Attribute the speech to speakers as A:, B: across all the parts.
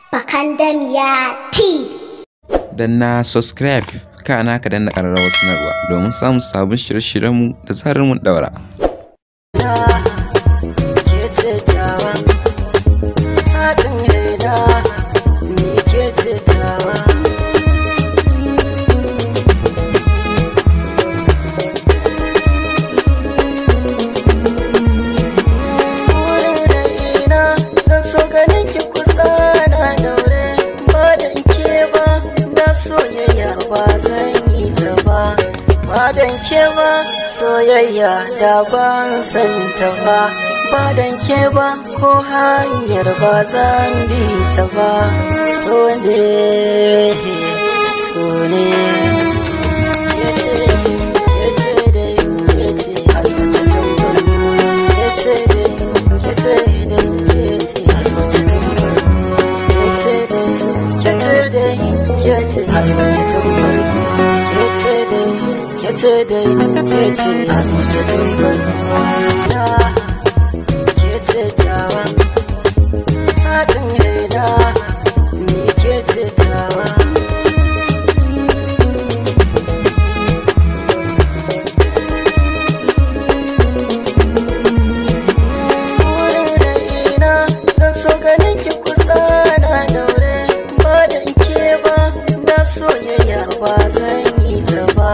A: Bakandamiya TV.
B: Danna subscribe kana ka danna ƙararrawar sanarwa domin samun sabon shirye-shiryenmu da zarar mun daura.
C: Soyayya ba zan yi ta ba, ba dan ke ba. Soyayya da ban san ta ba, ba dan ke ba. Ko hanyar ba zan bi ta ba. So ne, so ne. Soyayya ba zan yi ta ba,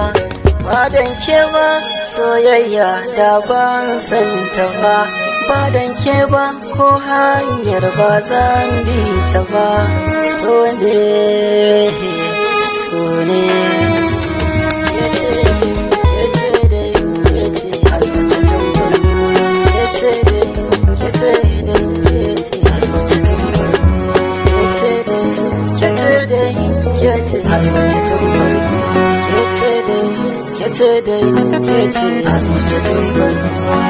C: ba dan ke ba. Soyayya da ban san ta ba, ba dan ke ba. Ko hanyar ba zan bi ta ba. So ne, so ne. Kece dai, kece a zuci tun farko.